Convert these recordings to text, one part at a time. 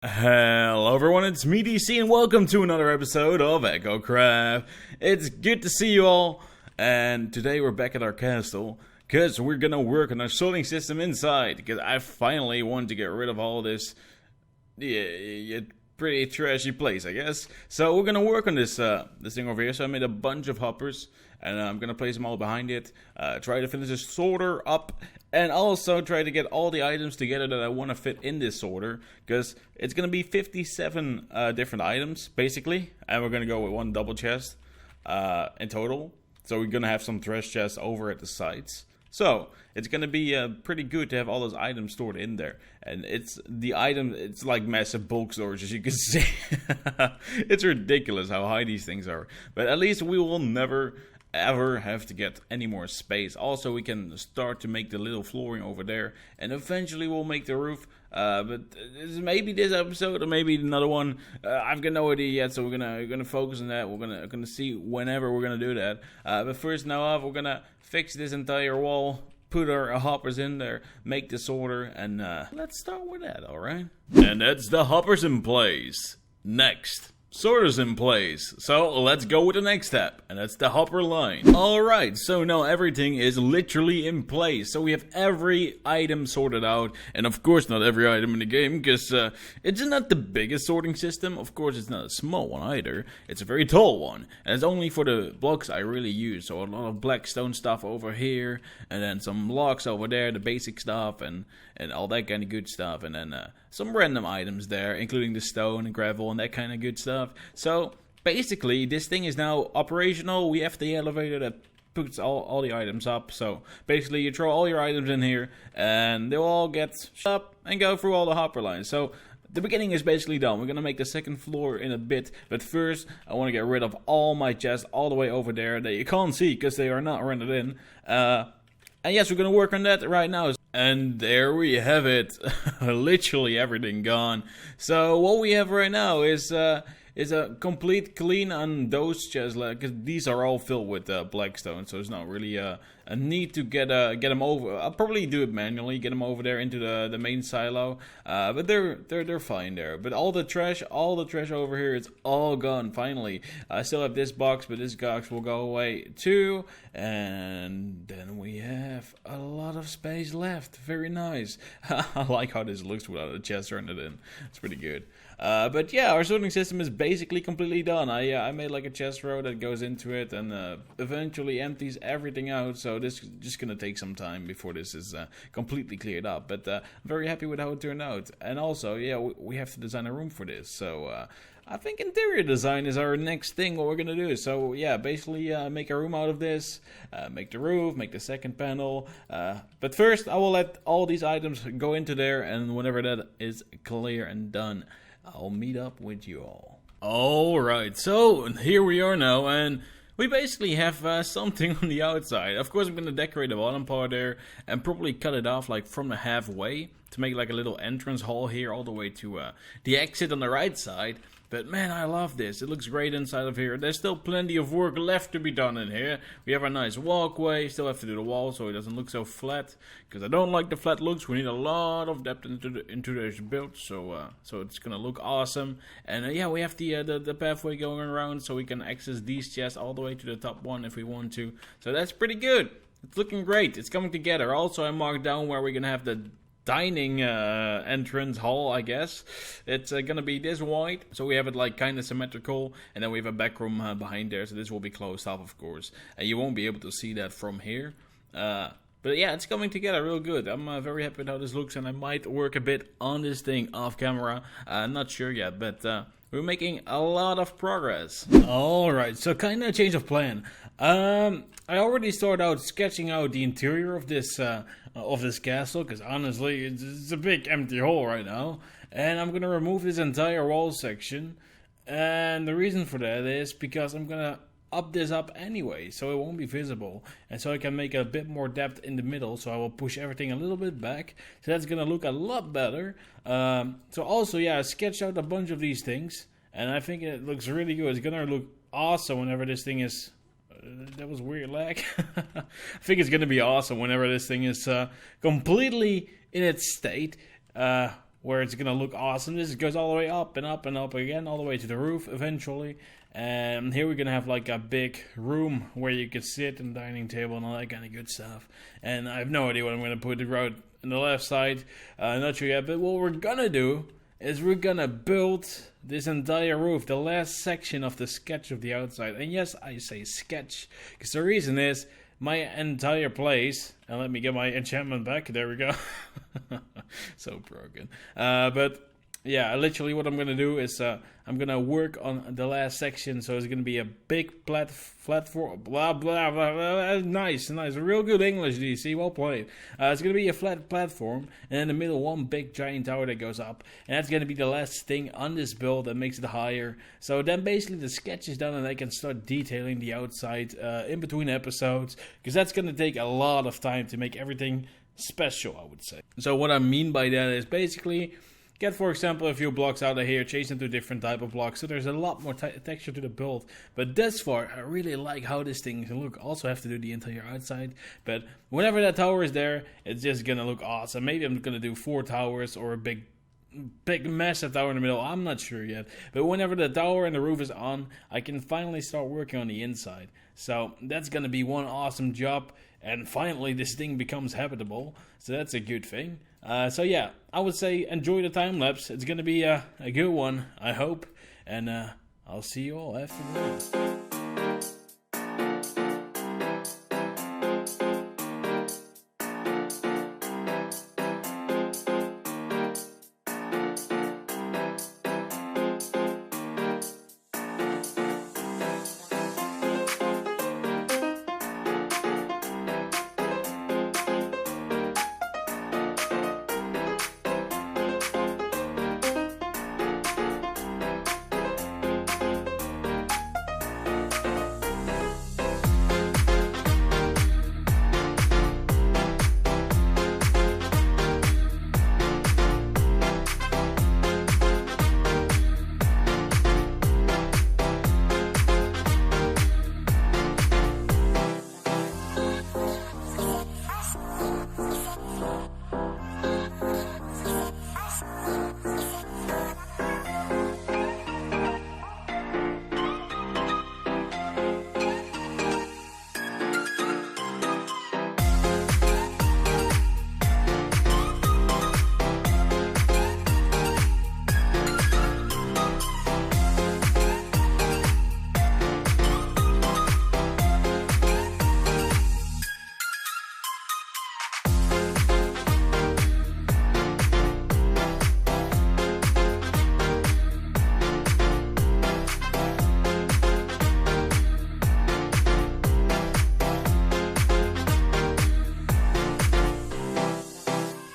Hello everyone, it's me DC and welcome to another episode of EchoCraft. It's good to see you all, and today we're back at our castle because we're gonna work on our sorting system inside, because I finally want to get rid of all this pretty trashy place, I guess. So we're gonna work on this thing over here. So I made a bunch of hoppers and I'm gonna place them all behind it, try to finish this sorter up, and also try to get all the items together that I want to fit in this sorter, because it's gonna be 57 different items basically, and we're gonna go with one double chest in total. So we're gonna have some trash chests over at the sides. So it's gonna be pretty good to have all those items stored in there, and it's like massive bulk storage, as you can see. It's ridiculous how high these things are, but at least we will never ever have to get any more space. Also, we can start to make the little flooring over there, and eventually we'll make the roof. But maybe this episode or maybe another one. I've got no idea yet, so we're gonna focus on that. We're gonna see whenever we're gonna do that. But first, now off, we're gonna fix this entire wall, put our hoppers in there, make the sorter, and let's start with that. All right. And that's the hoppers in place. Next, sorters in place. So let's go with the next step, and that's the hopper line. Alright, so now everything is literally in place. So we have every item sorted out, and of course not every item in the game, because it's not the biggest sorting system. Of course it's not a small one either. It's a very tall one, and it's only for the blocks I really use. So a lot of black stone stuff over here, and then some blocks over there, the basic stuff, and all that kind of good stuff, and then some random items there, including the stone and gravel and that kind of good stuff. So basically this thing is now operational. We have the elevator that puts all the items up. So basically you throw all your items in here and they'll all get up and go through all the hopper lines. So the beginning is basically done. We're gonna make the second floor in a bit, but first I want to get rid of all my chests all the way over there that you can't see because they are not rendered in. And yes, we're gonna work on that right now. And there we have it. Literally everything gone. So what we have right now is a complete clean on those chests, because these are all filled with blackstone, so it's not really a need to get them over. I'll probably do it manually, get them over there into the main silo, but they're fine there. But all the trash over here, it's all gone finally. I still have this box, but this box will go away too, and then we have a lot of space left. Very nice. I like how this looks without a chest rendered in. It's pretty good. But yeah, our sorting system is basically completely done. I made like a chest row that goes into it and eventually empties everything out. So this is just gonna take some time before this is completely cleared up. But I'm very happy with how it turned out. And also, yeah, we have to design a room for this. So I think interior design is our next thing, what we're gonna do. So yeah, basically make a room out of this, make the roof, make the second panel. But first, I will let all these items go into there, and whenever that is clear and done, I'll meet up with you all. Alright, so here we are now, and we basically have something on the outside. Of course, I'm going to decorate the bottom part there and probably cut it off like from the halfway to make like a little entrance hall here all the way to the exit on the right side. But man, I love this. It looks great inside of here. There's still plenty of work left to be done in here. We have a nice walkway. Still have to do the wall so it doesn't look so flat, because I don't like the flat looks. We need a lot of depth into this build, so it's gonna look awesome. And yeah, we have the pathway going around so we can access these chests all the way to the top one if we want to. So that's pretty good. It's looking great. It's coming together. Also, I marked down where we're gonna have the dining entrance hall, I guess. It's gonna be this wide, so we have it like kind of symmetrical, and then we have a back room behind there, so this will be closed off, of course, and you won't be able to see that from here. But yeah, it's coming together real good. I'm very happy with how this looks, and I might work a bit on this thing off camera. I'm not sure yet, but we're making a lot of progress. Alright, so kind of change of plan. I already started out sketching out the interior of this castle, because honestly, it's a big empty hole right now. And I'm going to remove this entire wall section. And the reason for that is because I'm going to up this up anyway, so it won't be visible, and so I can make a bit more depth in the middle. So I will push everything a little bit back, so that's gonna look a lot better. So also, yeah, I sketched out a bunch of these things, and I think it looks really good. It's gonna look awesome whenever this thing is that was weird lag. I think it's gonna be awesome whenever this thing is completely in its state. where it's gonna look awesome. This goes all the way up and up and up again, all the way to the roof eventually. And here we're gonna have like a big room where you can sit and dining table and all that kind of good stuff. And I have no idea what I'm gonna put right on the left side. Not sure yet. But what we're gonna do is we're gonna build this entire roof, the last section of the sketch of the outside. And yes, I say sketch because the reason is my entire place. And let me get my enchantment back. There we go. So broken. But yeah, literally what I'm going to do is I'm going to work on the last section. So it's going to be a big platform. Blah, blah, blah, blah. Nice. Real good English, DC. Well played. It's going to be a flat platform. And in the middle, one big giant tower that goes up. And that's going to be the last thing on this build that makes it higher. So then basically the sketch is done and I can start detailing the outside in between episodes. Because that's going to take a lot of time to make everything special, I would say. So what I mean by that is basically get, for example, a few blocks out of here, change them to a different type of blocks. So there's a lot more texture to the build. But thus far, I really like how this thing can look. Also have to do the entire outside. But whenever that tower is there, it's just going to look awesome. Maybe I'm going to do 4 towers or a big massive tower in the middle. I'm not sure yet. But whenever the tower and the roof is on, I can finally start working on the inside. So that's going to be one awesome job. And finally, this thing becomes habitable. So that's a good thing. So yeah, I would say enjoy the time lapse. It's going to be a good one, I hope. And I'll see you all after that.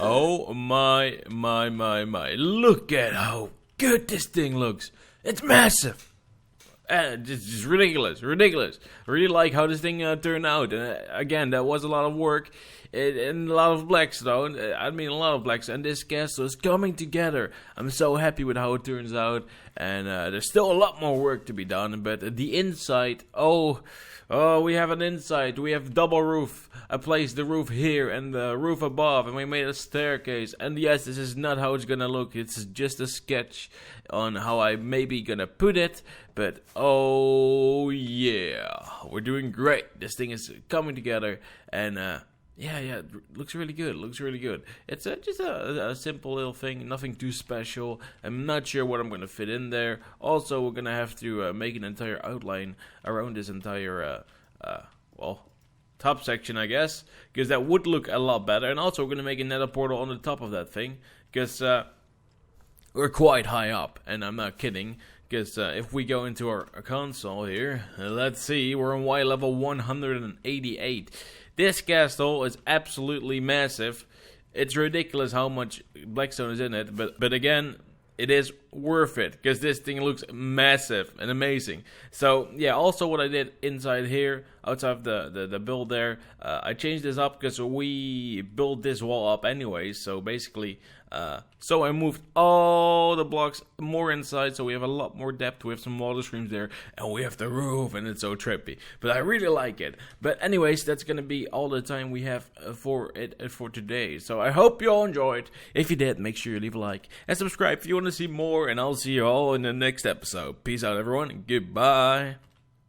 Oh my. Look at how good this thing looks. It's massive. It's just ridiculous. I really like how this thing turned out. Again, that was a lot of work and a lot of Blackstone. I mean, a lot of Blackstone. And this castle is coming together. I'm so happy with how it turns out. And there's still a lot more work to be done. But the inside, oh, we have an inside. We have double roof. I placed the roof here and the roof above. And we made a staircase. And yes, this is not how it's going to look. It's just a sketch on how I maybe going to put it. But oh yeah, we're doing great. This thing is coming together. And yeah, it looks really good. It's just a simple little thing, nothing too special. I'm not sure what I'm going to fit in there. Also, we're going to have to make an entire outline around this entire, top section, I guess. Because that would look a lot better. And also, we're going to make a nether portal on the top of that thing. Because we're quite high up, and I'm not kidding. Because if we go into our console here, let's see, we're on Y level 188. This castle is absolutely massive. It's ridiculous how much Blackstone is in it, but again, it is worth it, because this thing looks massive and amazing. So, yeah, also what I did inside here, outside of the build there, I changed this up because we built this wall up anyways. So basically, So I moved all the blocks more inside, so we have a lot more depth. We have some water streams there, and we have the roof, and it's so trippy. But I really like it. But anyways, that's gonna be all the time we have for today. So I hope you all enjoyed. If you did, make sure you leave a like and subscribe if you want to see more. And I'll see you all in the next episode. Peace out, everyone, and goodbye.